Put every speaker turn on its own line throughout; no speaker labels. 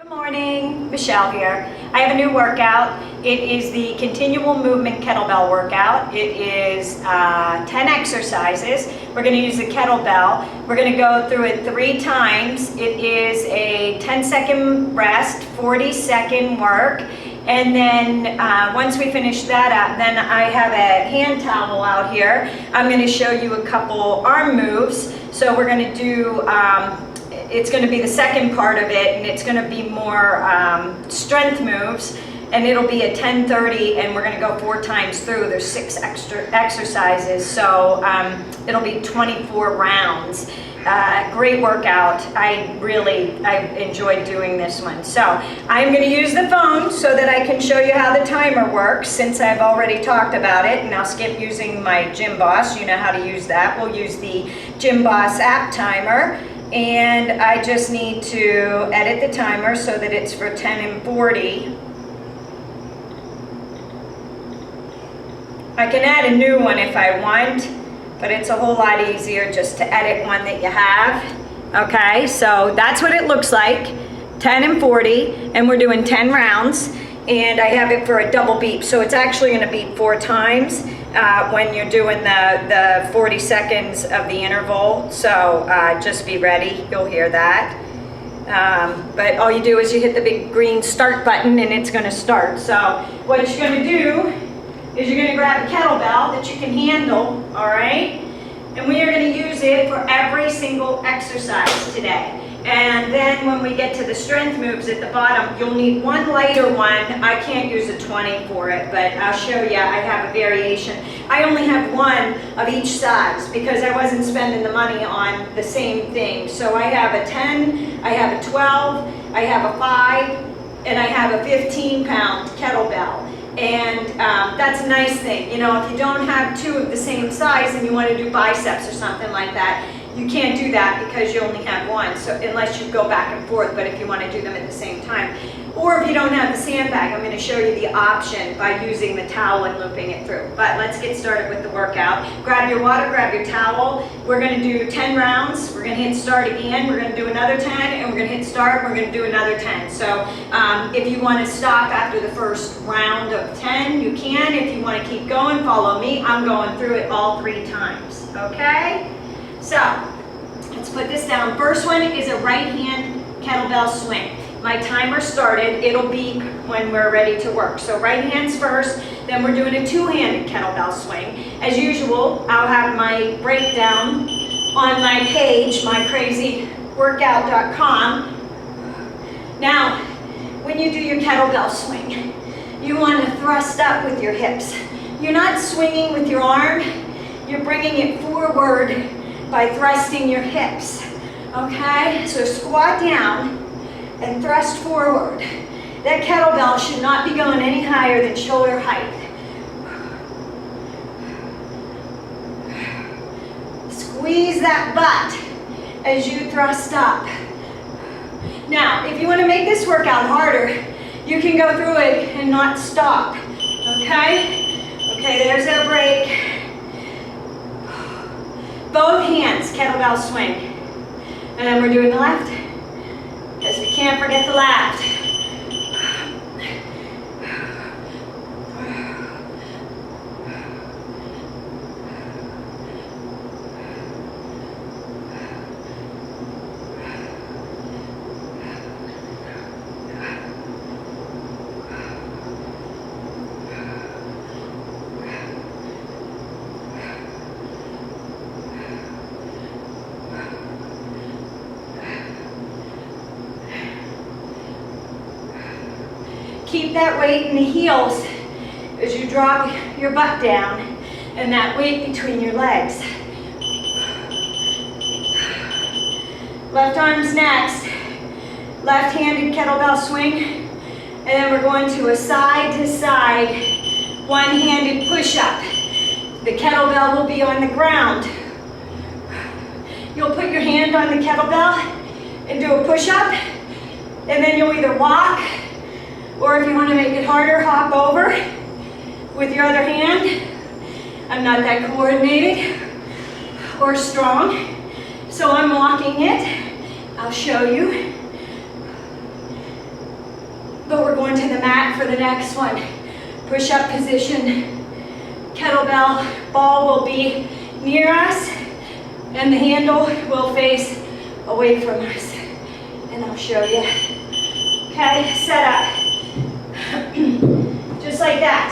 Good morning, Michelle here. I have a new workout. It is the Continual Movement Kettlebell workout. It is 10 exercises. We're going to use the kettlebell. We're going to go through it 3 times. It is a 10-second rest, 40-second work. And then once we finish that up, then I have a hand towel out here. I'm going to show you a couple arm moves. So we're going to do it's going to be the second part of it, and it's going to be more strength moves, and it'll be at 10:30, and we're going to go 4 times through. There's 6 extra exercises, so it'll be 24 rounds. Great workout. I enjoyed doing this one. So I'm going to use the phone so that I can show you how the timer works, since I've already talked about it, and I'll skip using my Gym Boss. You know how to use that. We'll use the Gym Boss app timer. And I just need to edit the timer so that it's for 10 and 40. I can add a new one if I want, but it's a whole lot easier just to edit one that you have. Okay, so that's what it looks like, 10 and 40, and we're doing 10 rounds, and I have it for a double beep, so it's actually going to beep 4 times. When you're doing the 40 seconds of the interval, so just be ready, you'll hear that. But all you do is you hit the big green start button and it's going to start. So what you're going to do is you're going to grab a kettlebell that you can handle, all right? And we are going to use it for every single exercise today. And then when we get to the strength moves at the bottom, you'll need one lighter one. I can't use a 20 for it, but I'll show you. I have a variation. I only have one of each size because I wasn't spending the money on the same thing. So I have a 10, I have a 12, I have a 5, and I have a 15-pound kettlebell. And that's a nice thing. You know, if you don't have 2 of the same size and you want to do biceps or something like that, you can't do that because you only have 1, so unless you go back and forth, but if you want to do them at the same time. Or if you don't have the sandbag, I'm going to show you the option by using the towel and looping it through. But let's get started with the workout. Grab your water, grab your towel. We're going to do 10 rounds. We're going to hit start again. We're going to do another 10, and we're going to hit start. We're going to do another 10. So if you want to stop after the first round of 10, you can. If you want to keep going, follow me. I'm going through it all 3 times. Okay? So, let's put this down. First one is a right hand kettlebell swing. My timer started. It'll beep when we're ready to work. So right hands first, then we're doing a 2-handed kettlebell swing. As usual, I'll have my breakdown on my page, mycrazyworkout.com. Now, when you do your kettlebell swing, you want to thrust up with your hips. You're not swinging with your arm, you're bringing it forward by thrusting your hips, okay? So squat down and thrust forward. That kettlebell should not be going any higher than shoulder height. Squeeze that butt as you thrust up. Now, if you want to make this workout harder, you can go through it and not stop, okay? Okay, there's our break. Both hands, kettlebell swing. And then we're doing the left, because we can't forget the left. Keep that weight in the heels as you drop your butt down, and that weight between your legs. Left arm's next. Left-handed kettlebell swing, and then we're going to a side-to-side one-handed push-up. The kettlebell will be on the ground. You'll put your hand on the kettlebell and do a push-up, and then you'll either walk, or if you want to make it harder, hop over with your other hand. I'm not that coordinated or strong, so I'm walking it. I'll show you. the mat for the next one. Push-up position. Kettlebell ball will be near us and the handle will face away from us. And I'll show you. Okay, set up. Just like that.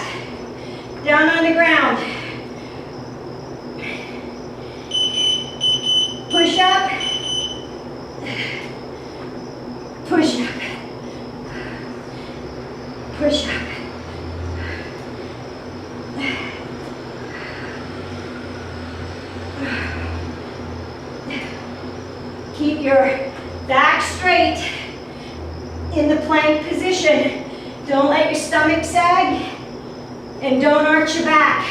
Down on the ground. Push up. Push up. Push up. Keep your back straight in the plank position. Don't let your stomach sag and don't arch your back.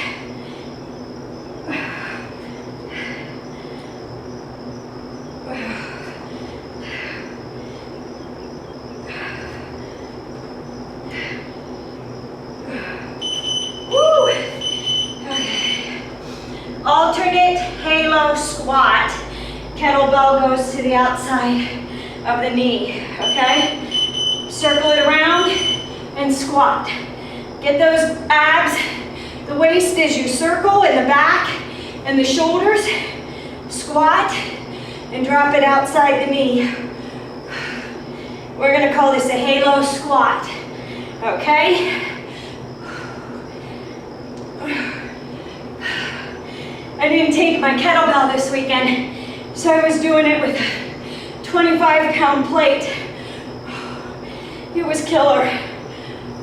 Woo. Okay. Alternate halo squat. Kettlebell goes to the outside of the knee, okay? Circle it around and squat. Get those abs, the waist as you circle in the back and the shoulders. Squat and drop it outside the knee. We're gonna call this a halo squat, okay? I didn't take my kettlebell this weekend, so I was doing it with a 25-pound plate. It was killer.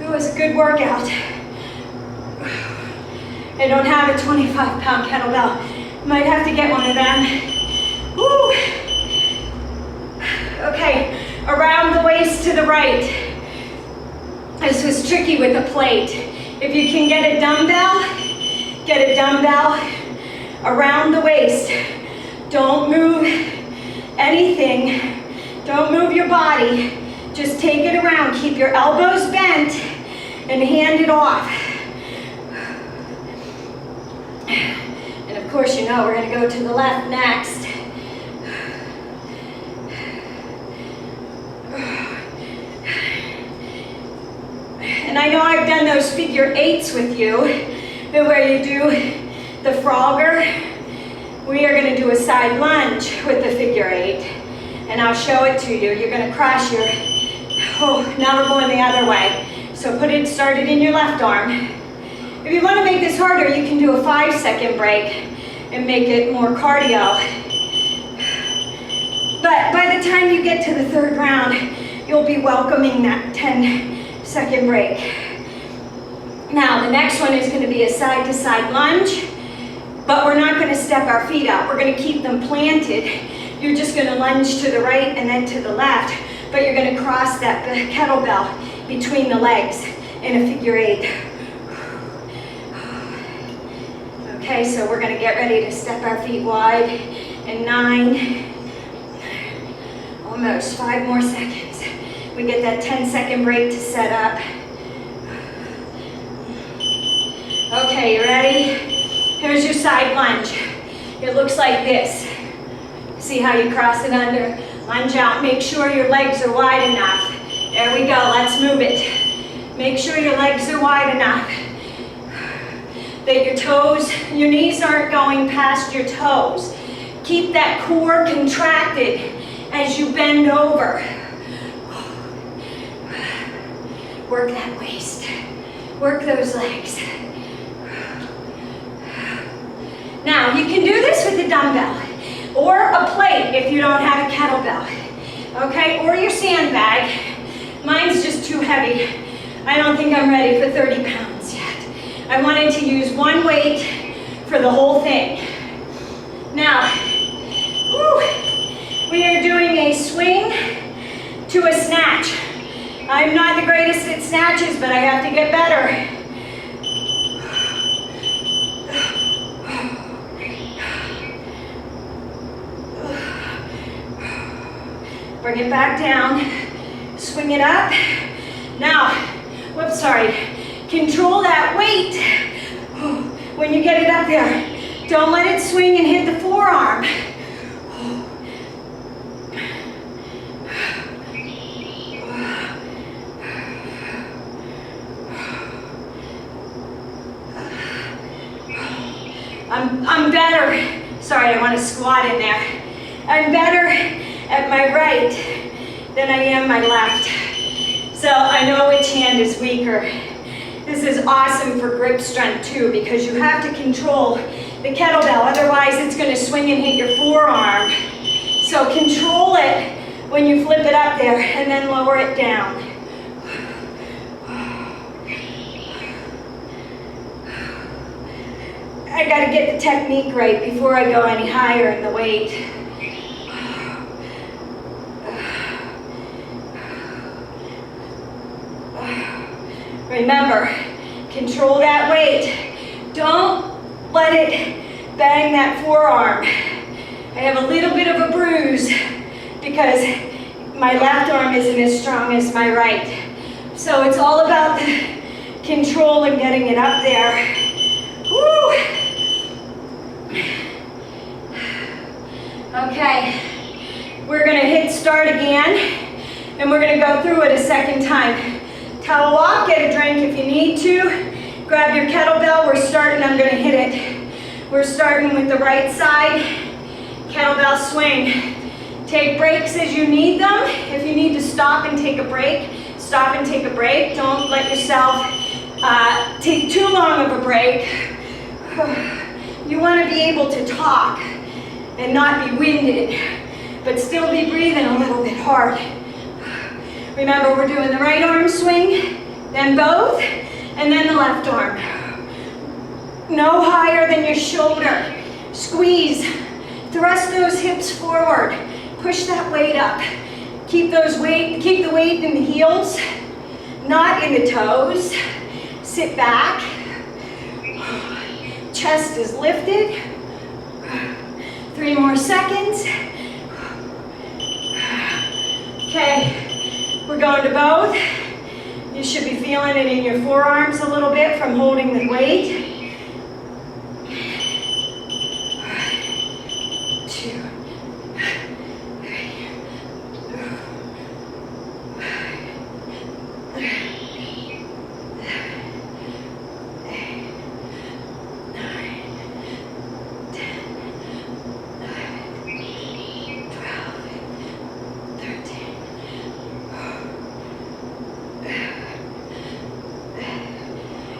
It was a good workout. I don't have a 25-pound kettlebell. Might have to get one of them. Woo. Okay, around the waist to the right. This was tricky with the plate. If you can get a dumbbell around the waist. Don't move anything. Don't move your body. Just take it around. Keep your elbows bent and hand it off. And of course, you know we're going to go to the left next. And I know I've done those figure eights with you, where you do the frogger. We are going to do a side lunge with the figure eight, and I'll show it to you. You're going to cross your, now we're going the other way. So start it in your left arm. If you want to make this harder, you can do a 5-second break and make it more cardio. But by the time you get to the third round, you'll be welcoming that 10-second break. Now, the next one is going to be a side-to-side lunge, but we're not going to step our feet out. We're going to keep them planted. You're just going to lunge to the right and then to the left, but you're going to cross that kettlebell between the legs in a figure eight. Okay, so we're going to get ready to step our feet wide in 9, almost 5 more seconds. We get that 10-second break to set up. Okay, you ready? Here's your side lunge. It looks like this. See how you cross it under? Lunge out. Make sure your legs are wide enough. There we go. Let's move it. Make sure your legs are wide enough. That your toes, your knees aren't going past your toes. Keep that core contracted as you bend over. Work that waist. Work those legs. Now, you can do this with a dumbbell or a plate if you don't have a kettlebell, okay? Or your sandbag. Mine's just too heavy. I don't think I'm ready for 30 pounds yet. I wanted to use one weight for the whole thing. Now, we are doing a swing to a snatch. I'm not the greatest at snatches, but I have to get better. Bring it back down, swing it up. Now, whoops, sorry. Control that weight when you get it up there. Don't let it swing and hit the forearm. I'm better, sorry, I want to squat in there. I'm better at my right than I am my left. So I know which hand is weaker. This is awesome for grip strength too, because you have to control the kettlebell, otherwise it's going to swing and hit your forearm. So control it when you flip it up there and then lower it down. I got to get the technique right before I go any higher in the weight. Remember, control that weight. Don't let it bang that forearm. I have a little bit of a bruise because my left arm isn't as strong as my right. So it's all about the control and getting it up there. Woo! Okay, we're gonna hit start again, and we're gonna go through it a second time. Towel off, get a drink if you need to. Grab your kettlebell, we're starting, I'm gonna hit it. We're starting with the right side, kettlebell swing. Take breaks as you need them. If you need to stop and take a break, stop and take a break. Don't let yourself take too long of a break. You wanna be able to talk and not be winded, but still be breathing a little bit hard. Remember, we're doing the right arm swing, then both, and then the left arm. No higher than your shoulder. Squeeze, thrust those hips forward. Push that weight up. Keep the weight in the heels, not in the toes. Sit back. Chest is lifted. 3 more seconds. Okay, we're going to both. You should be feeling it in your forearms a little bit from holding the weight. 2,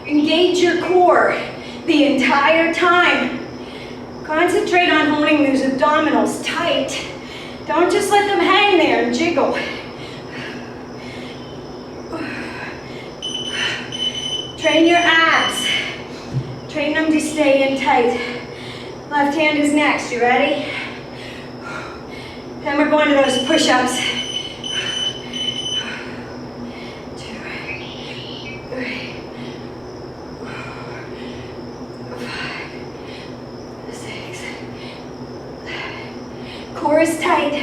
engage your core the entire time. Concentrate on holding those abdominals tight. Don't just let them hang there and jiggle. Train your abs. Train them to stay in tight. Left hand is next. You ready? Then we're going to those push-ups. 5, 6, 7. Core is tight.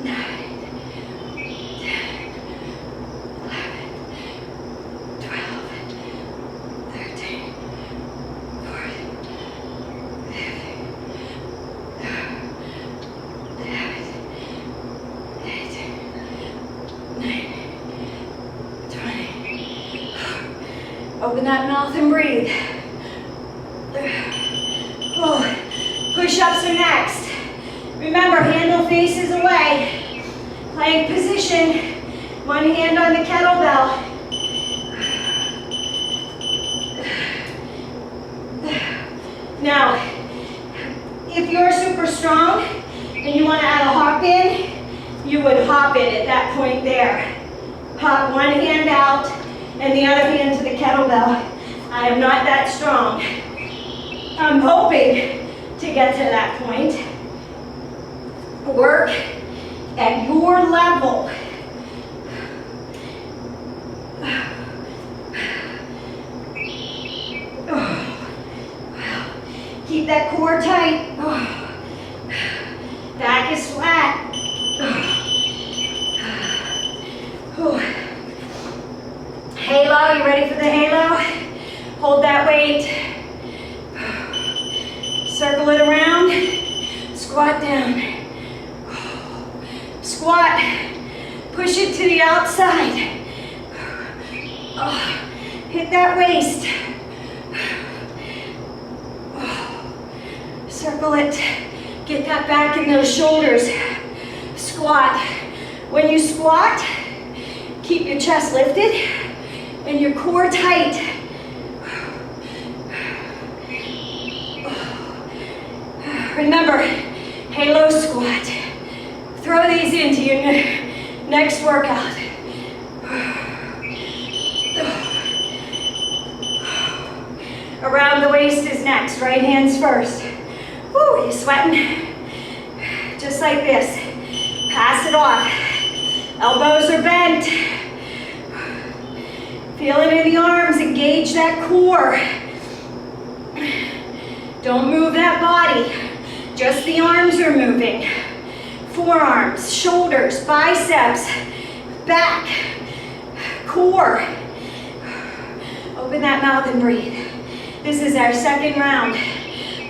9, 10, 11, 12, 13, 14, 15, 18, 19, 20. Open that mouth and breathe. Oh, push-ups are next. Remember, handle faces away. Plank position. One hand on the kettlebell. Now, if you're super strong and you want to add a hop in, you would hop it at that point there. Hop one hand out and the other hand to the kettlebell. I am not that strong. I'm hoping to get to that point. Work at your level. Keep that core tight. Back is flat. Halo, you ready for the halo? Hold that weight. Circle it around. Squat down. Squat. Push it to the outside. Hit that waist. Circle it. Get that back in those shoulders. Squat. When you squat, keep your chest lifted and your core tight. Remember, halo squat. Throw these into your next workout. Around the waist is next. Right hands first. Woo, you sweating? Just like this. Pass it off. Elbows are bent. Feel it in the arms. Engage that core. Don't move that body. Just the arms are moving. Forearms, shoulders, biceps, back, core. Open that mouth and breathe. This is our second round.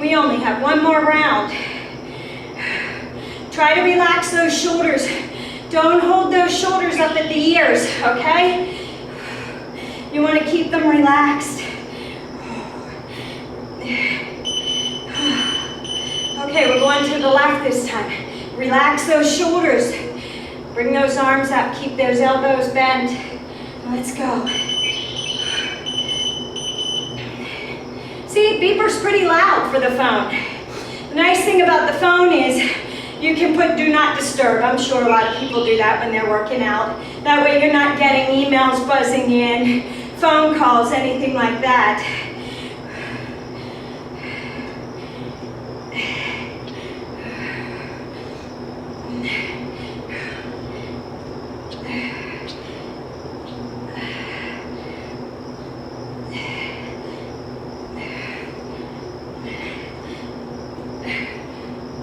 We only have one more round. Try to relax those shoulders. Don't hold those shoulders up at the ears, okay? You want to keep them relaxed. Okay, we're going to the left this time. Relax those shoulders. Bring those arms up. Keep those elbows bent. Let's go. See, beeper's pretty loud for the phone. The nice thing about the phone is you can put do not disturb. I'm sure a lot of people do that when they're working out. That way you're not getting emails buzzing in, phone calls, anything like that.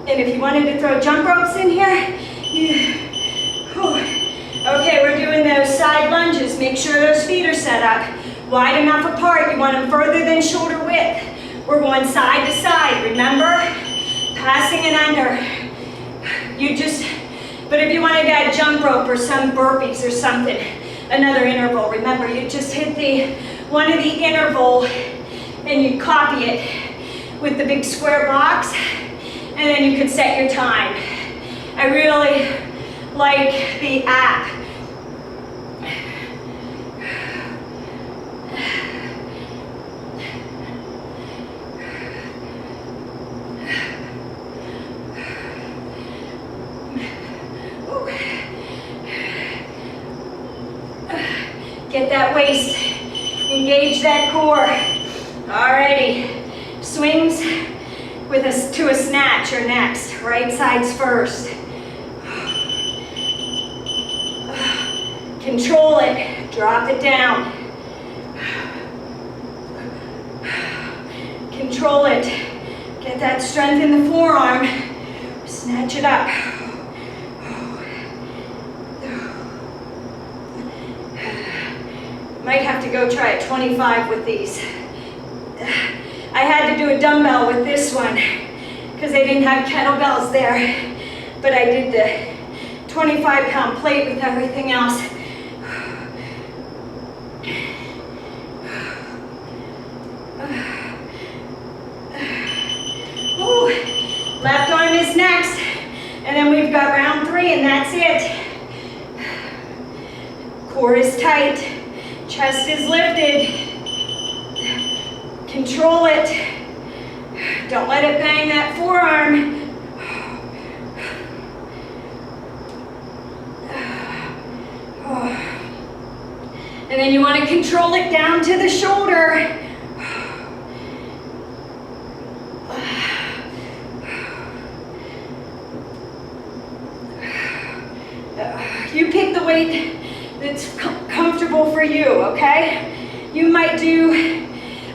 And if you wanted to throw jump ropes in here, okay, we're doing those side lunges. Make sure those feet are set up wide enough apart. You want them further than shoulder width. We're going side to side, remember? Passing and under. But if you wanted to add jump rope or some burpees or something, another interval, remember, you just hit one of the interval and you copy it with the big square box. And then you can set your time. I really like the app. Get that waist, engage that core. Alrighty, swings to a snatch or next. Right side's first. Control it, drop it down. Control it. Get that strength in the forearm. Snatch it up. Might have to go try a 25 with these. I had to do a dumbbell with this one because they didn't have kettlebells there, but I did the 25-pound plate with everything else. Ooh. Left arm is next, and then we've got round 3, and that's it. Core is tight, chest is lifted. Control it. Don't let it bang that forearm. And then you want to control it down to the shoulder. You pick the weight that's comfortable for you, okay? You might do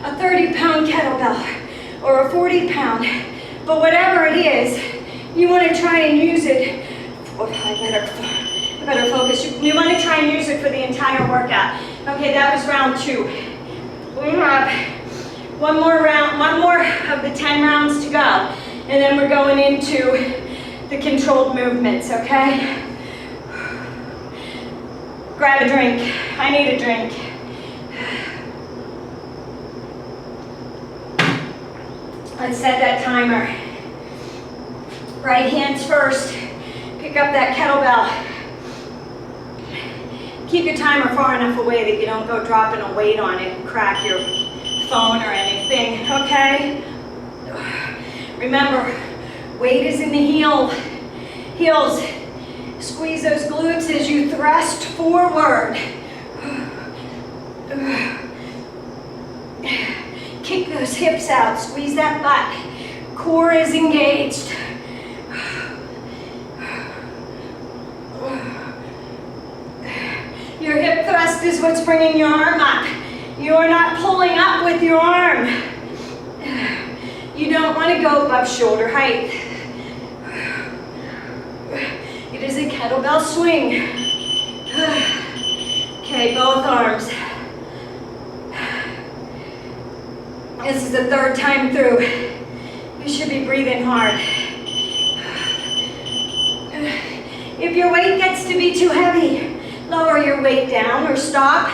a 30-pound kettlebell or a 40-pound, but whatever it is, you want to try and use it. Oh, I better focus. You want to try and use it for the entire workout. Okay, that was round 2. We have one more round, one more of the 10 rounds to go, and then we're going into the controlled movements, okay? Grab a drink. I need a drink. Let's set that timer. Right hands first. Pick up that kettlebell. Keep your timer far enough away that you don't go dropping a weight on it and crack your phone or anything, okay? Remember, weight is in the heels. Squeeze those glutes as you thrust forward. Kick those hips out, squeeze that butt. Core is engaged. Your hip thrust is what's bringing your arm up. You're not pulling up with your arm. You don't want to go above shoulder height. It is a kettlebell swing. Okay, both arms. This is the third time through. You should be breathing hard. If your weight gets to be too heavy, lower your weight down or stop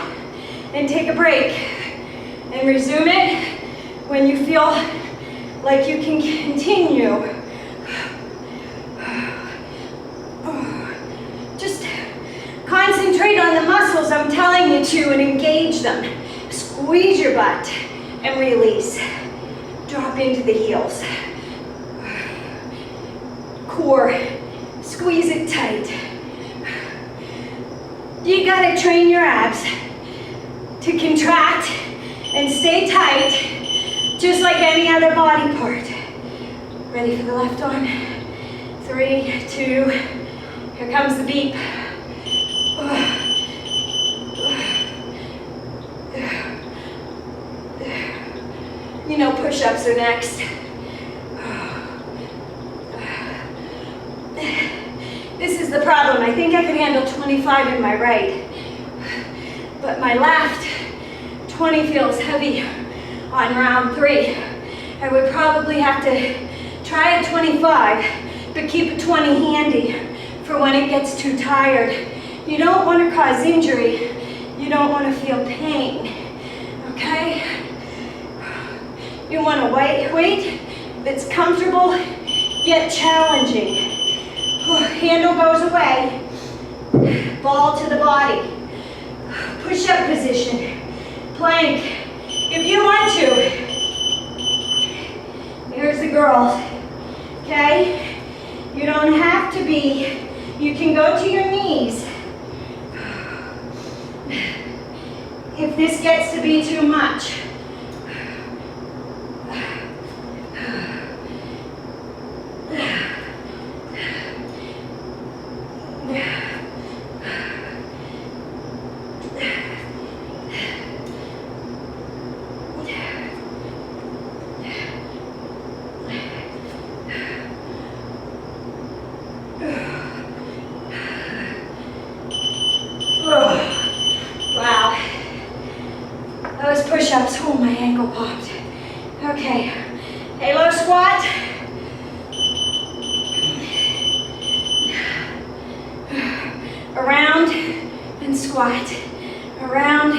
and take a break. And resume it when you feel like you can continue. Just concentrate on the muscles I'm telling you to and engage them. Squeeze your butt and release. Drop into the heels. Core, squeeze it tight. You gotta train your abs to contract and stay tight, just like any other body part. Ready for the left arm? 3, 2, here comes the beep. You know push-ups are next. This is the problem. I think I could handle 25 in my right, but my left 20 feels heavy on round 3. I would probably have to try a 25, but keep a 20 handy for when it gets too tired. You don't want to cause injury. You don't want to feel pain, okay? You want a weight that's comfortable yet challenging. Handle goes away. Ball to the body. Push-up position. Plank. If you want to. Here's the girls. Okay? You don't have to be. You can go to your knees. If this gets to be too much. Wow. Those push-ups, oh, my ankle popped. Okay, halo squat. Around and squat. Around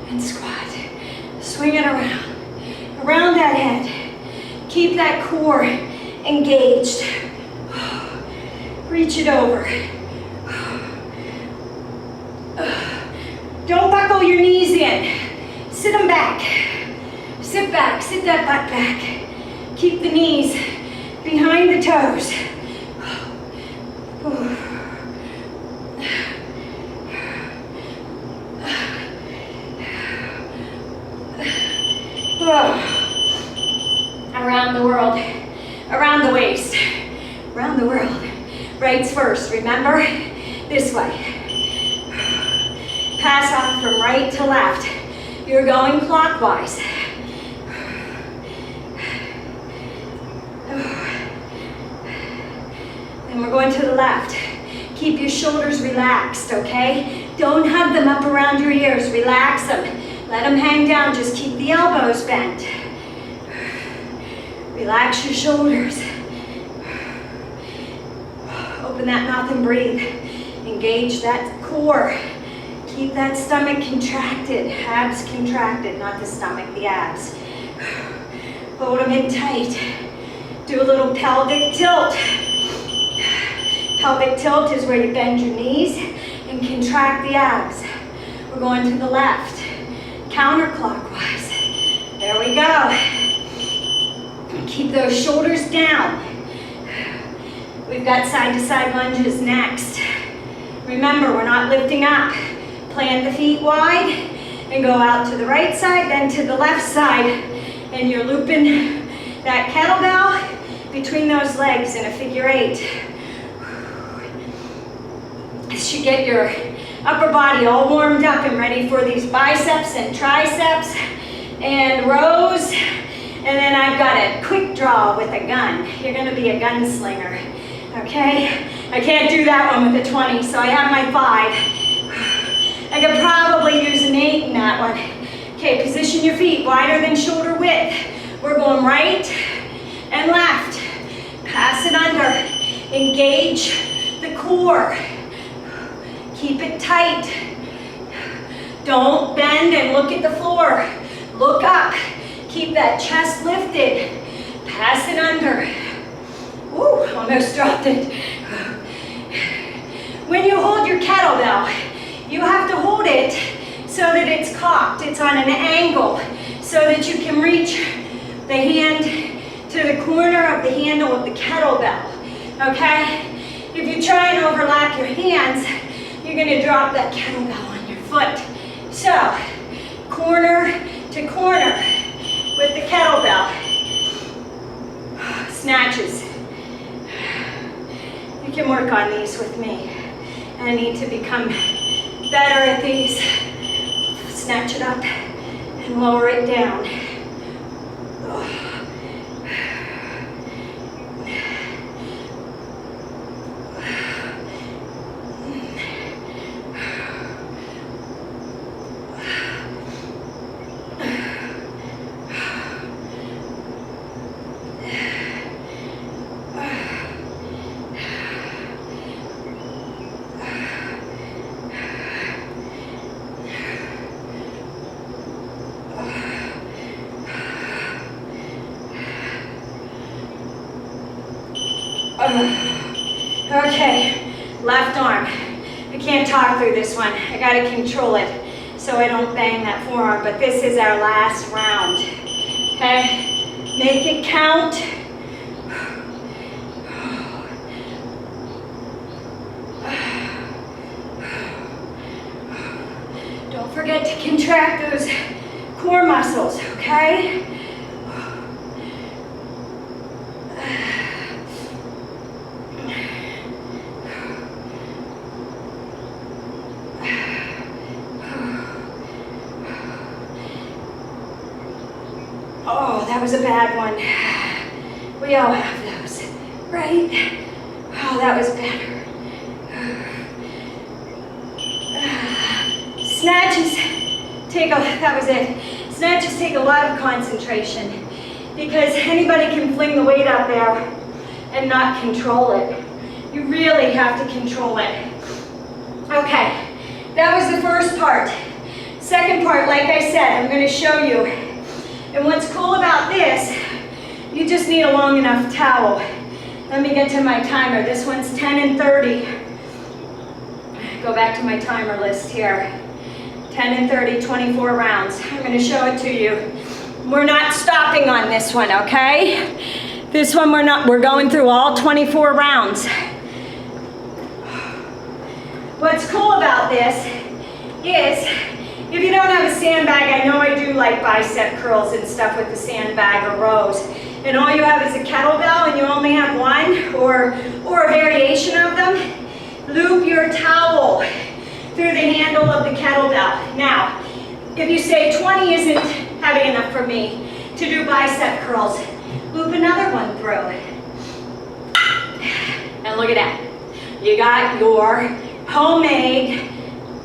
and squat. Swing it around. Around that head. Keep that core engaged. Reach it over. Don't buckle your knees in. Sit them back. Sit back. Sit that butt back. Keep the knees behind the toes. Around the world. Around the waist. Around the world. Rights first, remember? This way. Pass off from right to left. You're going clockwise. And we're going to the left. Keep your shoulders relaxed, okay? Don't hug them up around your ears. Relax them. Let them hang down. Just keep the elbows bent. Relax your shoulders. Open that mouth and breathe. Engage that core. Keep that stomach contracted. Abs contracted, not the stomach, the abs. Hold them in tight. Do a little pelvic tilt. Pelvic tilt is where you bend your knees and contract the abs. We're going to the left, counterclockwise. There we go. Keep those shoulders down. We've got side-to-side lunges next. Remember, we're not lifting up. Plant the feet wide and go out to the right side, then to the left side. And you're looping that kettlebell between those legs in a figure 8. This should get your upper body all warmed up and ready for these biceps and triceps and rows. And then I've got a quick draw with a gun. You're gonna be a gunslinger, okay? I can't do that one with a 20, so I have my 5. I could probably use an 8 in that one. Okay, position your feet wider than shoulder width. We're going right and left. Pass it under. Engage the core. Keep it tight. Don't bend and look at the floor. Look up. Keep that chest lifted. Pass it under. Ooh, almost dropped it. When you hold your kettlebell, you have to hold it so that it's cocked. It's on an angle so that you can reach the hand to the corner of the handle of the kettlebell. Okay? If you try and overlap your hands, you're going to drop that kettlebell on your foot. So, corner to corner with the kettlebell. Snatches. You can work on these with me. I need to become better at these. Snatch it up and lower it down. Okay, left arm. I can't talk through this one. I gotta control it so I don't bang that forearm, but this is our last round. Okay, make it count. Don't forget to contract those core muscles, okay? Oh, that was a bad one. We all have those, right? Oh, that was better. Snatches take that was it. Snatches take a lot of concentration because anybody can fling the weight up there and not control it. You really have to control it. Okay, that was the first part. Second part, like I said, I'm going to show you. And what's cool about this, you just need a long enough towel. Let me get to my timer. This one's 10 and 30. Go back to my timer list here. 10 and 30, 24 rounds. I'm going to show it to you. We're not stopping on this one, okay? This one we're going through all 24 rounds. What's cool about this is, if you don't have a sandbag, I know I do like bicep curls and stuff with the sandbag or rows, and all you have is a kettlebell and you only have one or a variation of them, loop your towel through the handle of the kettlebell. Now, if you say 20 isn't heavy enough for me to do bicep curls, loop another one through. And look at that. You got your homemade,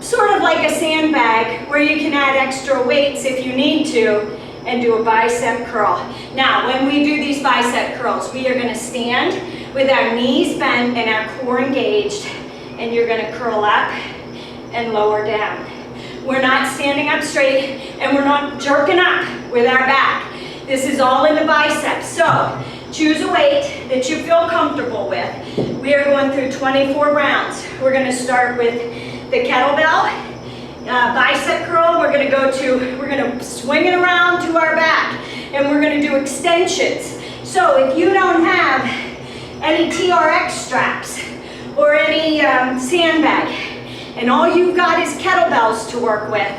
sort of like a sandbag where you can add extra weights if you need to and do a bicep curl. Now, when we do these bicep curls, we are going to stand with our knees bent and our core engaged, and you're going to curl up and lower down. We're not standing up straight and we're not jerking up with our back. This is all in the biceps. So choose a weight that you feel comfortable with. We are going through 24 rounds. We're going to start with the kettlebell, bicep curl. We're going to swing it around to our back, and we're going to do extensions. So if you don't have any TRX straps or any sandbag, and all you've got is kettlebells to work with,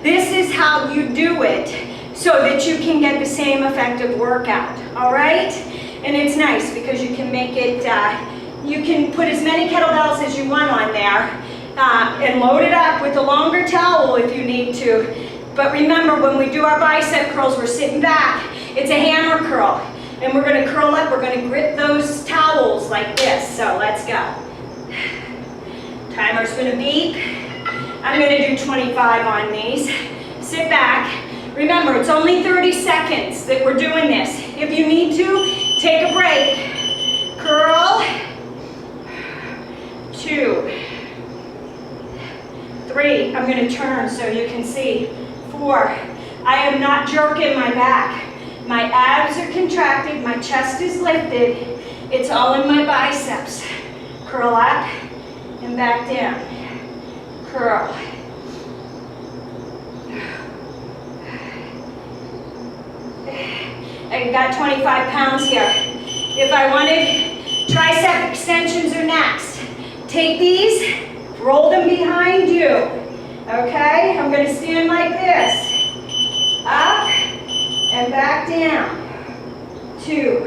this is how you do it so that you can get the same effective workout, all right? And it's nice because you can make it, you can put as many kettlebells as you want on there and load it up with a longer towel if you need to. But remember, when we do our bicep curls, we're sitting back. It's a hammer curl. And we're going to curl up. We're going to grip those towels like this. So let's go. Timer's going to beep. I'm going to do 25 on these. Sit back. Remember, it's only 30 seconds that we're doing this. If you need to, take a break. Curl. 2, 3. I'm going to turn so you can see. 4. I am not jerking my back. My abs are contracted. My chest is lifted. It's all in my biceps. Curl up and back down. Curl. I've got 25 pounds here. If I wanted tricep extensions are next. Take these, roll them behind you. Okay? I'm going to stand like this. Up and back down. 2,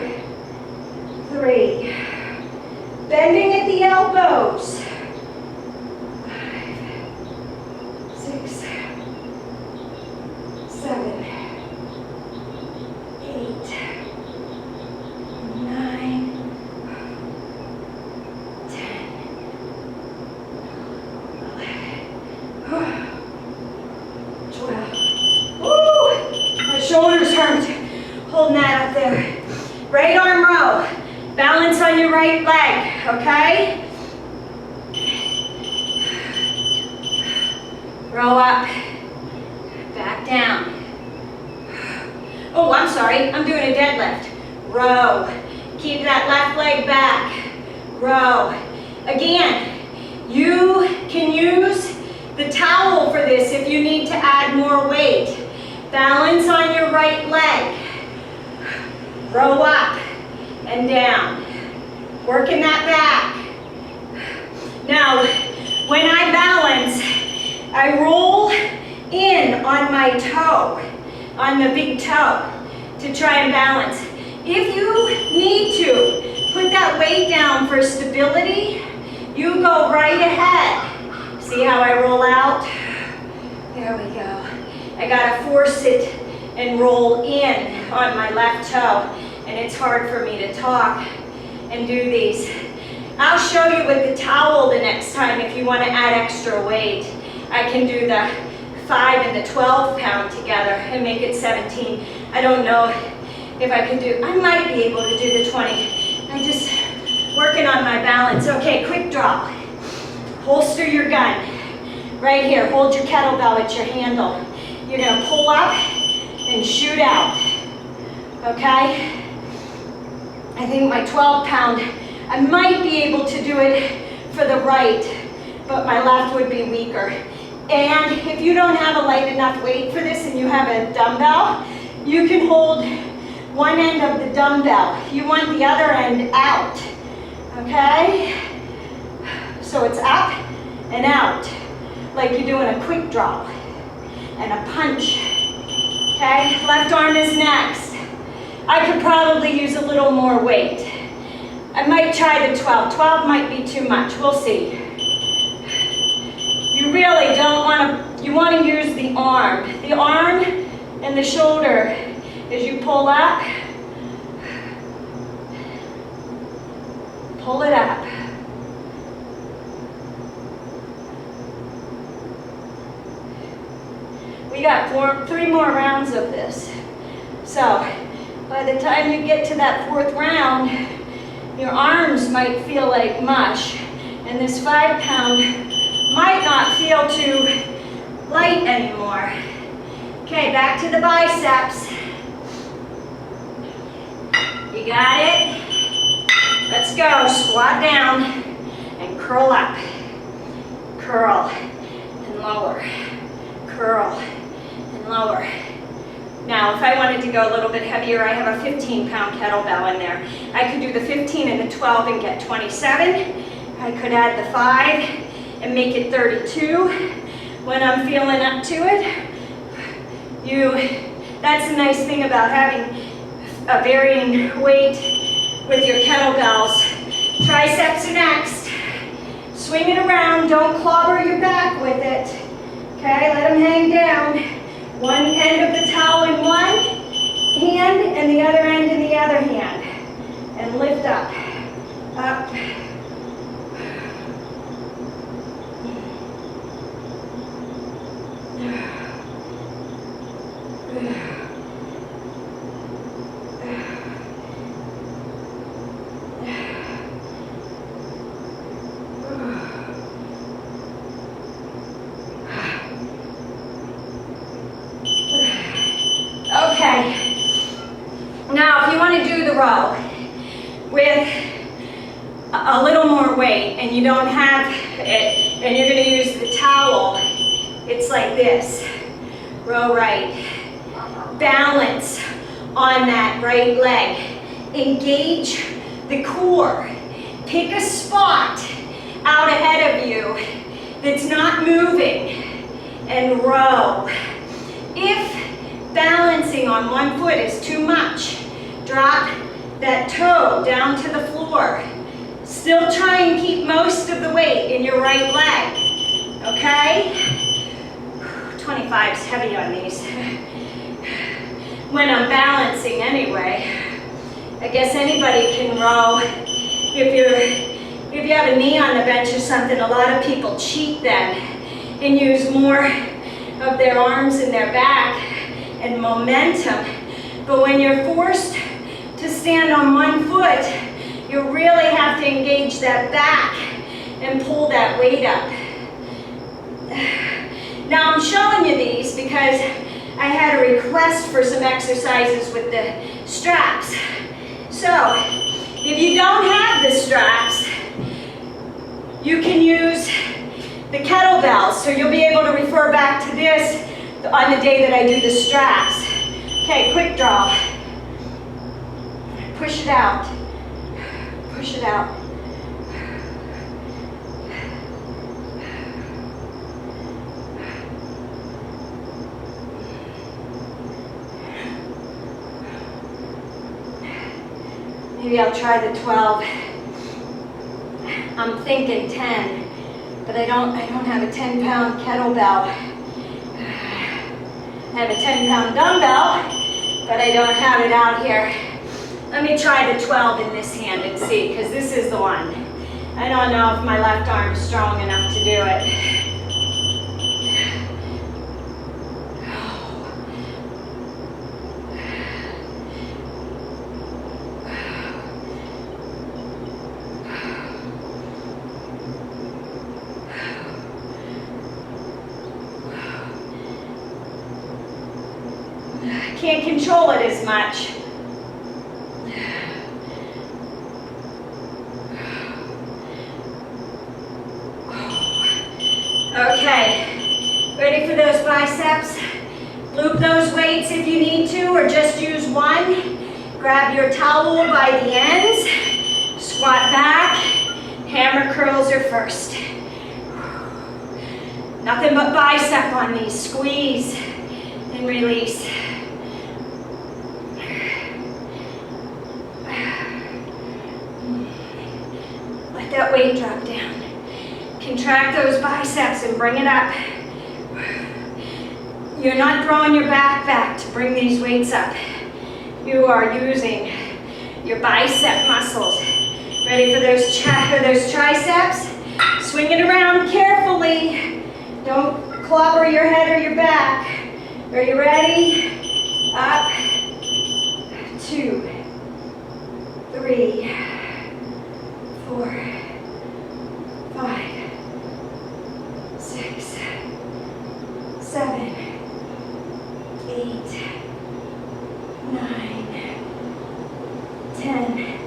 3. Bending at the elbows. 5, 6, 7, 8, 9, 10, 11, 12. Woo! My shoulders hurt. Holding that up there. Right arm row. Balance on your right leg, okay? Row up. Back down. Oh, I'm sorry. I'm doing a deadlift. Row. Keep that left leg back. Row. Again, you can use the towel for this if you need to add more weight. Balance on your right leg. Row up and down. Working that back. Now, when I balance, I roll in on my toe, on the big toe, to try and balance. If you need to put that weight down for stability, you go right ahead. See how I roll out? There we go. I gotta force it and roll in on my left toe, and it's hard for me to talk and do these. I'll show you with the towel the next time if you want to add extra weight. I can do the 5 and the 12 pound together and make it 17. I don't know if I can do, I might be able to do the 20. I'm just working on my balance. Okay, quick drop. Holster your gun. Right here, hold your kettlebell at your handle. You're gonna pull up and shoot out, okay? I think my 12 pound, I might be able to do it for the right, but my left would be weaker. And if you don't have a light enough weight for this and you have a dumbbell, you can hold one end of the dumbbell. You want the other end out, okay? So it's up and out, like you're doing a quick drop and a punch, okay? Left arm is next. I could probably use a little more weight. I might try the 12. 12 might be too much. We'll see. You really don't want to, you want to use the arm. The arm and the shoulder as you pull up. Pull it up. We got 3 more rounds of this. So by the time you get to that 4th round, your arms might feel like mush, and this 5 pound might not feel too light anymore. Okay, back to the biceps. You got it? Let's let's go. Squat down and curl up. Curl and lower. Curl and lower. Now, if I wanted to go a little bit heavier, I have a 15-pound kettlebell in there. I could do the 15 and the 12 and get 27. I could add the 5 and make it 32 when I'm feeling up to it. That's the nice thing about having a varying weight with your kettlebells. Triceps are next. Swing it around, don't clobber your back with it. Okay, let them hang down. One end of the towel in one hand and the other end in the other hand. And lift up, up. Okay, now if you want to do the row with a little more weight and you don't have it and you're going to use the towel, it's like this. Row right. Balance on that right leg. Engage the core. Pick a spot out ahead of you that's not moving and row. If balancing on one foot is too much, drop that toe down to the floor. Still try and keep most of the weight in your right leg, okay? 25 is heavy on these. When I'm balancing anyway. I guess anybody can row. If you have a knee on the bench or something, a lot of people cheat then and use more of their arms and their back and momentum. But when you're forced to stand on one foot, you really have to engage that back and pull that weight up. Now I'm showing you these because I had a request for some exercises with the straps. So if you don't have the straps, you can use the kettlebells. So you'll be able to refer back to this on the day that I do the straps. Okay, quick draw. Push it out. Push it out. Maybe I'll try the 12. I'm thinking 10, but I don't have a 10-pound kettlebell. I have a 10-pound dumbbell, but I don't have it out here. Let me try the 12 in this hand and see, because this is the one. I don't know if my left arm is strong enough to do it. Can't control it as much. Okay, ready for those biceps? Loop those weights if you need to, or just use one. Grab your towel by the ends, squat back, hammer curls are first. Nothing but bicep on these, squeeze and release. Let that weight drop down. Contract those biceps and bring it up. You're not throwing your back to bring these weights up. You are using your bicep muscles. Ready for those triceps? Swing it around carefully. Don't clobber your head or your back. Are you ready? Up. 2, 3, 4, 5, 6, 7, 8, 9, 10,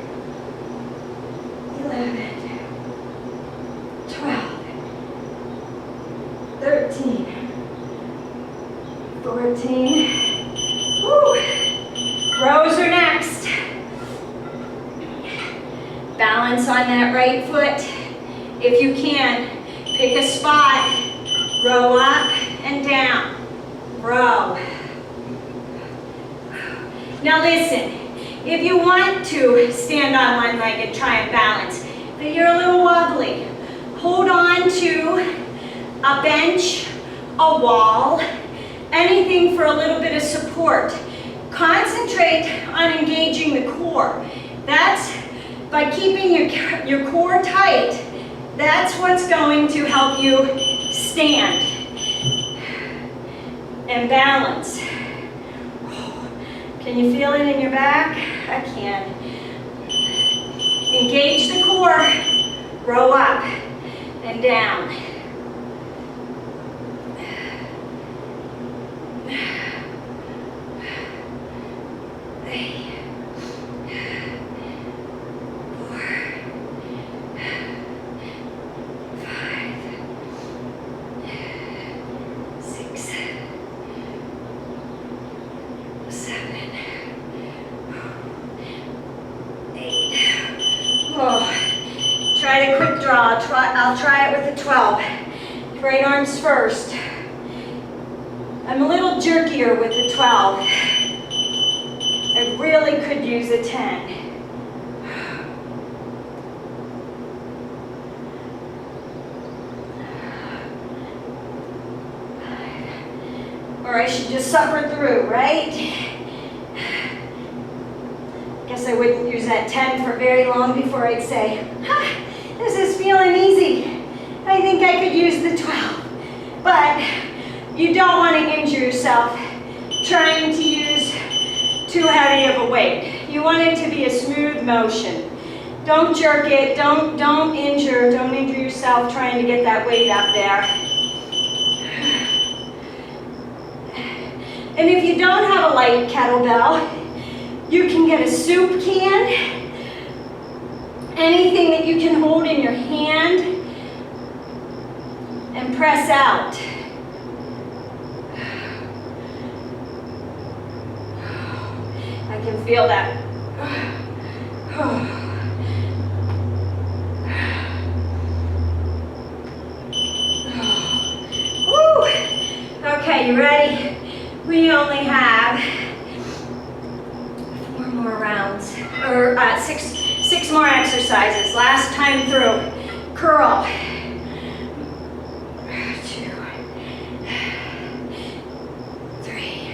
Balance on that right foot. If you can, pick a spot, row up and down, row. Now listen, if you want to stand on one leg and try and balance, but you're a little wobbly, hold on to a bench, a wall, anything for a little bit of support. Concentrate on engaging the core. That's by keeping your core tight. That's what's going to help you stand and balance. Can you feel it in your back? I can. Engage the core, row up and down. 7, 8. Oh, try the quick draw. I'll try it with a 12. Right arms first. I'm a little jerkier with the 12. I really could use a 10. Or I should just suffer through, right? Guess I wouldn't use that 10 for very long before I'd say, this is feeling easy. I think I could use the 12. But you don't want to injure yourself trying to use too heavy of a weight. You want it to be a smooth motion. Don't jerk it, don't injure yourself trying to get that weight up there. And if you don't have a light kettlebell, you can get a soup can, anything that you can hold in your hand and press out. I can feel that. Woo. Okay, you ready? We only have 4 more rounds, or six more exercises. Last time through. Curl. 2, 3,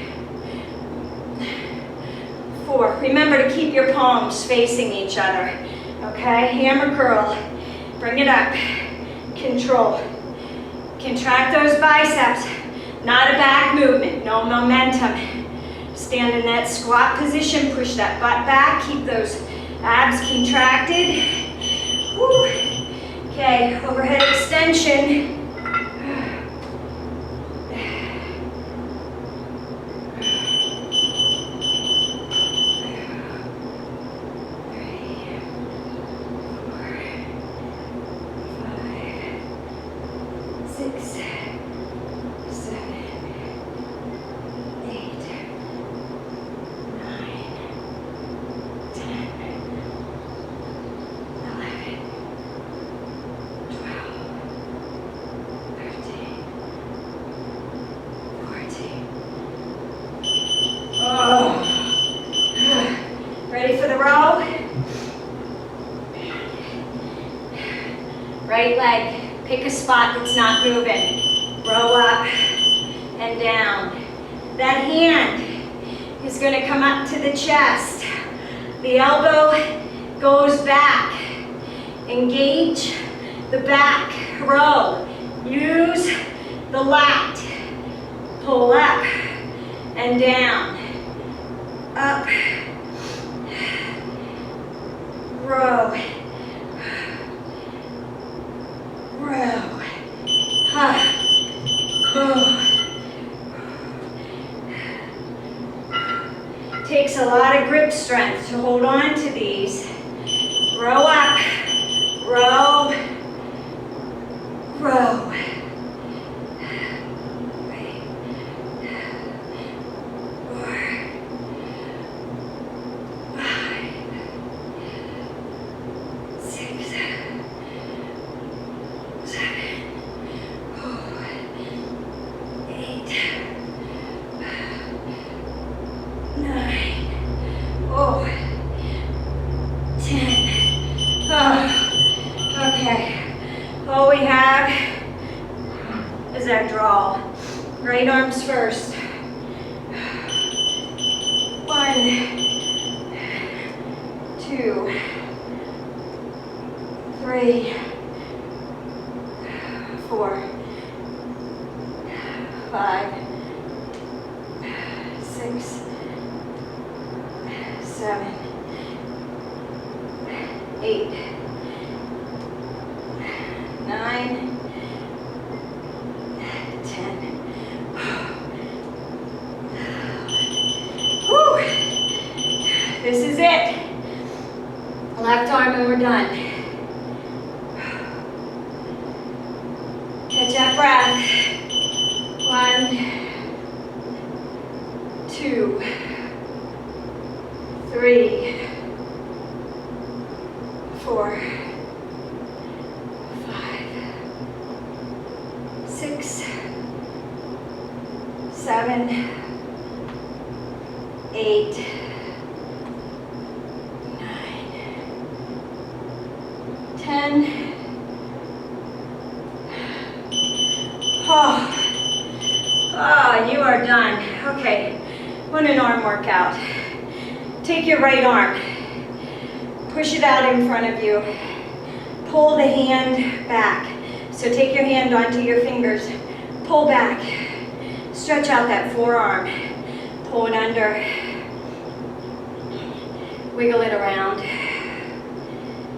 4. Remember to keep your palms facing each other. Okay, hammer curl. Bring it up. Control. Contract those biceps. Not a back movement, no momentum. Stand in that squat position, push that butt back, keep those abs contracted. Woo. Okay, overhead extension. Ready for the row? Right leg, pick a spot that's not moving. Row up and down. That hand is going to come up to the chest. The elbow goes back. Engage the back row. Use the lat. Pull up and down. Up. Row. Row. Takes a lot of grip strength to hold on to these. Row up. Row. Row. 6, that draw. Right arms first. 1, 2, 3, 4, 5, 6, 7, 8, 9, 10. Whew. This is it. Left arm and we're done. Catch that breath. 1, 2, 3, 4, 5, 6, 7, 8, 9, 10. Oh, you are done. Okay, want an arm workout. Take your right arm, push it out in front of you, pull the hand back. So take your hand onto your fingers, pull back, stretch out that forearm, pull it under, wiggle it around.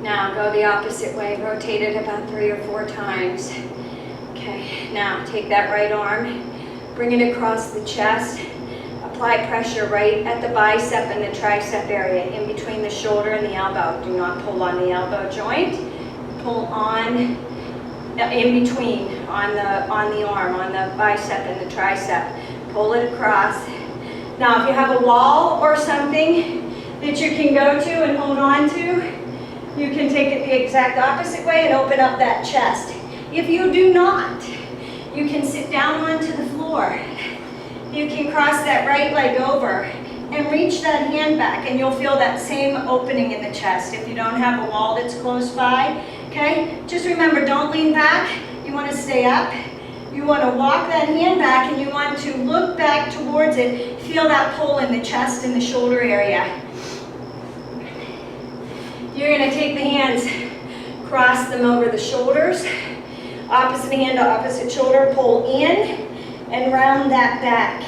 Now go the opposite way, rotate it about 3 or 4 times. Okay, now take that right arm, bring it across the chest, apply pressure right at the bicep and the tricep area, in between the shoulder and the elbow. Do not pull on the elbow joint, pull on in between, on the arm, on the bicep and the tricep. Pull it across. Now if you have a wall or something that you can go to and hold on to, you can take it the exact opposite way and open up that chest. If you do not, you can sit down onto the floor. You can cross that right leg over and reach that hand back, and you'll feel that same opening in the chest if you don't have a wall that's close by. Okay? Just remember, don't lean back. You want to stay up. You want to walk that hand back, and you want to look back towards it. Feel that pull in the chest and the shoulder area. You're going to take the hands, cross them over the shoulders. Opposite hand to opposite shoulder, pull in and round that back.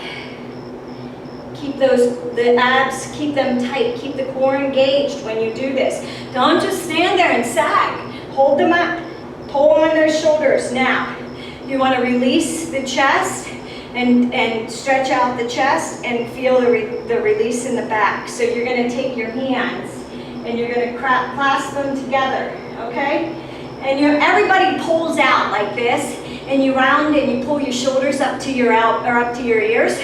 Keep the abs, keep them tight, keep the core engaged when you do this. Don't just stand there and sag. Hold them up, pull on those shoulders. Now, you want to release the chest and stretch out the chest and feel the release in the back. So you're going to take your hands and you're going to clasp them together, okay? And everybody pulls out like this, and you round and you pull your shoulders up to your ears.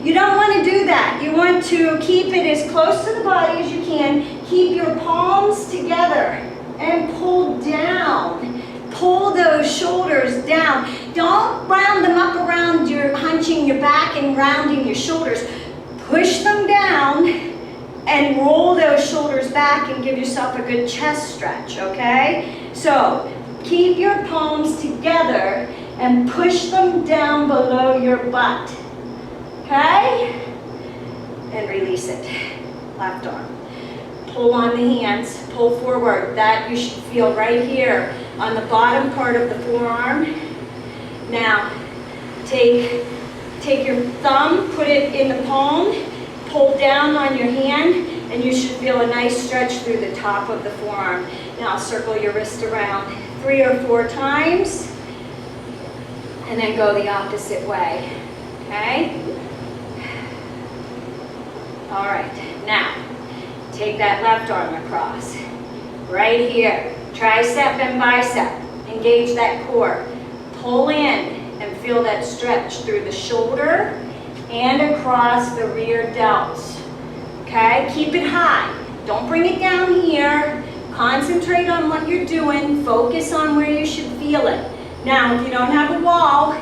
You don't want to do that. You want to keep it as close to the body as you can. Keep your palms together and pull down. Pull those shoulders down. Don't round them up around your hunching your back and rounding your shoulders. Push them down and roll those shoulders back and give yourself a good chest stretch, okay? So keep your palms together and push them down below your butt, okay? And release it. Left arm. Pull on the hands, pull forward. That you should feel right here on the bottom part of the forearm. Now, take your thumb, put it in the palm, pull down on your hand, and you should feel a nice stretch through the top of the forearm. Now circle your wrist around 3 or 4 times, and then go the opposite way, okay? All right, now, take that left arm across. Right here, tricep and bicep, engage that core. Pull in and feel that stretch through the shoulder and across the rear delts, okay? Keep it high, don't bring it down here. Concentrate on what you're doing, focus on where you should feel it. Now, if you don't have a wall,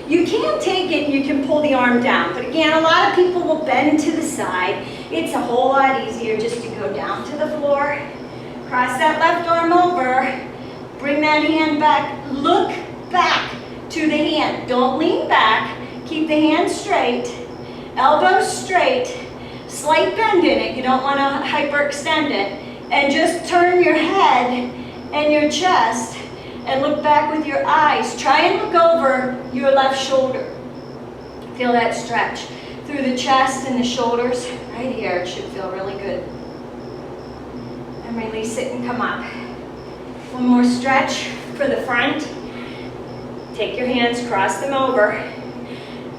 you can take it and you can pull the arm down. But again, a lot of people will bend to the side. It's a whole lot easier just to go down to the floor, cross that left arm over, bring that hand back, look back to the hand. Don't lean back. Keep the hands straight, elbows straight, slight bend in it. You don't want to hyperextend it. And just turn your head and your chest and look back with your eyes. Try and look over your left shoulder. Feel that stretch through the chest and the shoulders. Right here, it should feel really good. And release it and come up. One more stretch for the front. Take your hands, cross them over.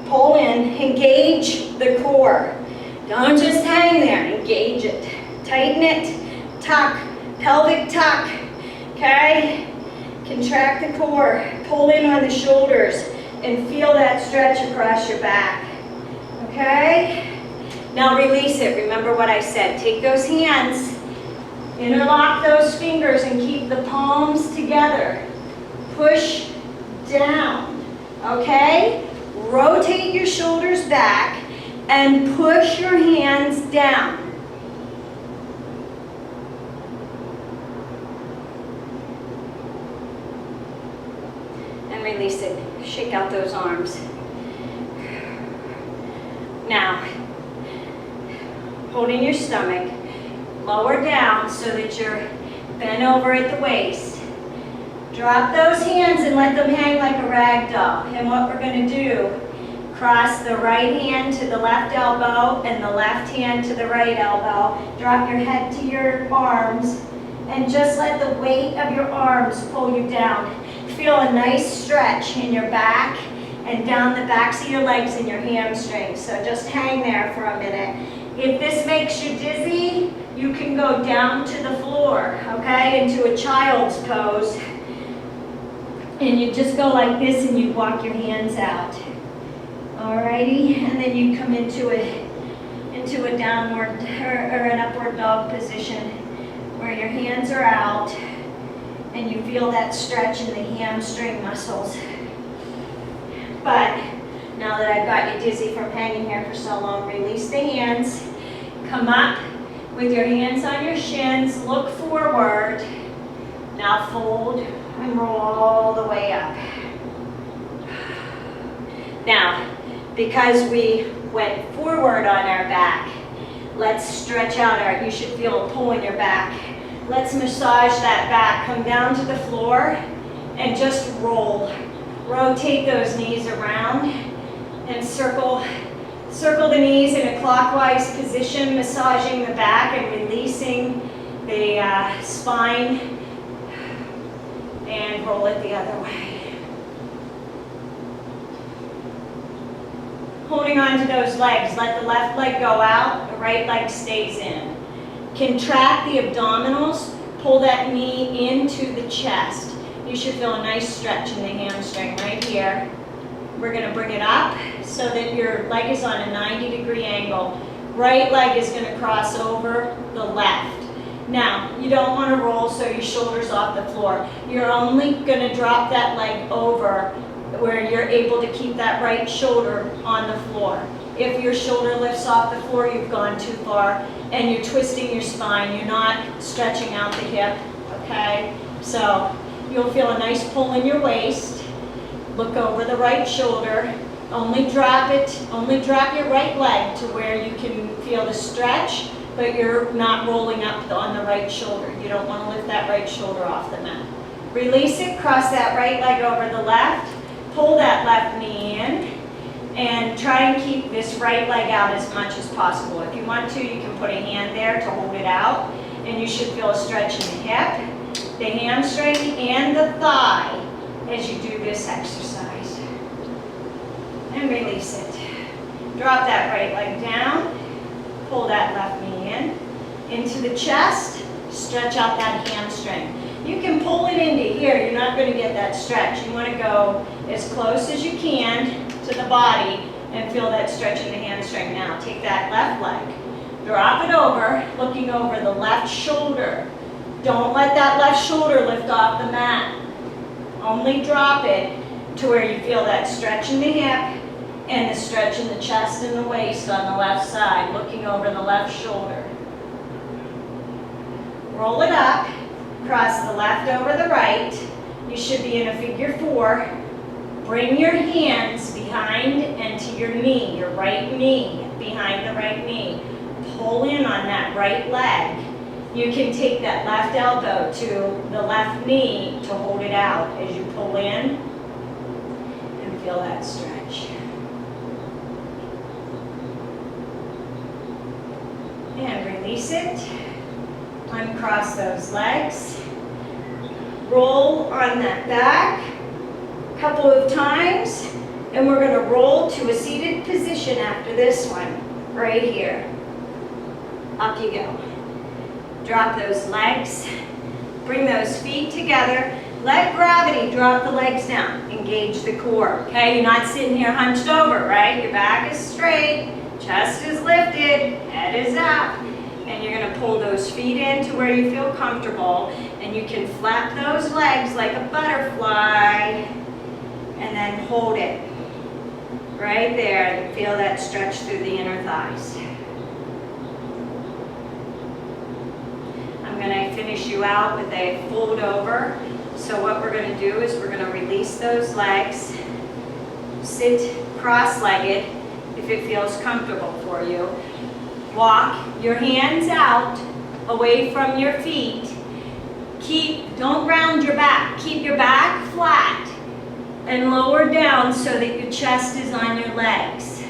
Pull in, engage the core. Don't just hang there, engage it. Tighten it, tuck, pelvic tuck, okay? Contract the core, pull in on the shoulders, and feel that stretch across your back, okay? Now release it, remember what I said. Take those hands, interlock those fingers, and keep the palms together. Push down, okay? Rotate your shoulders back and push your hands down. And release it. Shake out those arms. Now, holding your stomach, lower down so that you're bent over at the waist. Drop those hands and let them hang like a rag doll. And what we're going to do, cross the right hand to the left elbow and the left hand to the right elbow. Drop your head to your arms and just let the weight of your arms pull you down. Feel a nice stretch in your back and down the backs of your legs and your hamstrings. So just hang there for a minute. If this makes you dizzy, you can go down to the floor, okay, into a child's pose. And you just go like this and you walk your hands out. Alrighty, and then you come into a downward or an upward dog position where your hands are out and you feel that stretch in the hamstring muscles. But now that I've got you dizzy from hanging here for so long, release the hands. Come up with your hands on your shins, look forward. Now fold and roll all the way up. Now, because we went forward on our back, let's stretch out you should feel a pull in your back. Let's massage that back. Come down to the floor and just roll. Rotate those knees around and circle the knees in a clockwise position, massaging the back and releasing the spine. And roll it the other way. Holding on to those legs, let the left leg go out, the right leg stays in. Contract the abdominals, pull that knee into the chest. You should feel a nice stretch in the hamstring right here. We're going to bring it up so that your leg is on a 90-degree angle. Right leg is going to cross over the left. Now, you don't want to roll so your shoulder's off the floor. You're only going to drop that leg over where you're able to keep that right shoulder on the floor. If your shoulder lifts off the floor, you've gone too far and you're twisting your spine. You're not stretching out the hip, okay? So you'll feel a nice pull in your waist. Look over the right shoulder. Only drop your right leg to where you can feel the stretch, but you're not rolling up on the right shoulder. You don't want to lift that right shoulder off the mat. Release it, cross that right leg over the left, pull that left knee in, and try and keep this right leg out as much as possible. If you want to, you can put a hand there to hold it out, and you should feel a stretch in the hip, the hamstring, and the thigh as you do this exercise. And release it. Drop that right leg down. Pull that left knee into the chest, stretch out that hamstring. You can pull it into here, you're not going to get that stretch. You want to go as close as you can to the body and feel that stretch in the hamstring. Now take that left leg, drop it over, looking over the left shoulder. Don't let that left shoulder lift off the mat. Only drop it to where you feel that stretch in the hip and the stretch in the chest and the waist on the left side, looking over the left shoulder. Roll it up, cross the left over the right. You should be in a figure 4. Bring your hands behind and to your knee, your right knee, behind the right knee. Pull in on that right leg. You can take that left elbow to the left knee to hold it out as you pull in and feel that stretch. And release it. Uncross those legs. Roll on that back a couple of times, and we're going to roll to a seated position after this one, right here. Up you go. Drop those legs, bring those feet together, let gravity drop the legs down, engage the core, okay? You're not sitting here hunched over, right? Your back is straight, chest is lifted, head is up, and you're gonna pull those feet in to where you feel comfortable, and you can flap those legs like a butterfly, and then hold it right there, and feel that stretch through the inner thighs. I'm going to finish you out with a fold over. So what we're going to do is we're going to release those legs, sit cross-legged if it feels comfortable for you. Walk your hands out away from your feet. Don't round your back. Keep your back flat and lower down so that your chest is on your legs.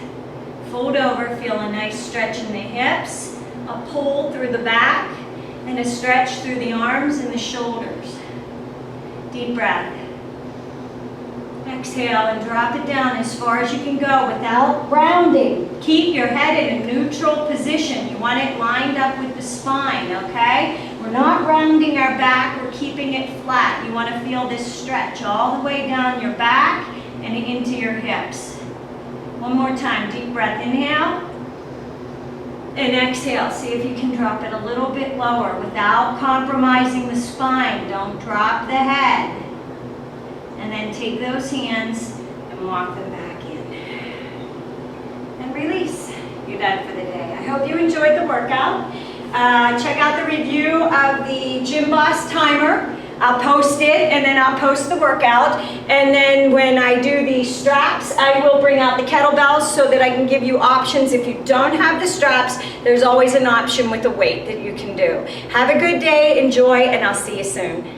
Fold over, feel a nice stretch in the hips, a pull through the back, and a stretch through the arms and the shoulders. Deep breath. Exhale and drop it down as far as you can go without rounding. Keep your head in a neutral position. You want it lined up with the spine, okay? We're not rounding our back, we're keeping it flat. You want to feel this stretch all the way down your back and into your hips. One more time, deep breath. Inhale. And exhale, see if you can drop it a little bit lower without compromising the spine. Don't drop the head. And then take those hands and walk them back in. And release. You're done for the day. I hope you enjoyed the workout. Check out the review of the Gym Boss timer. I'll post it, and then I'll post the workout. And then when I do the straps, I will bring out the kettlebells so that I can give you options. If you don't have the straps, there's always an option with the weight that you can do. Have a good day, enjoy, and I'll see you soon.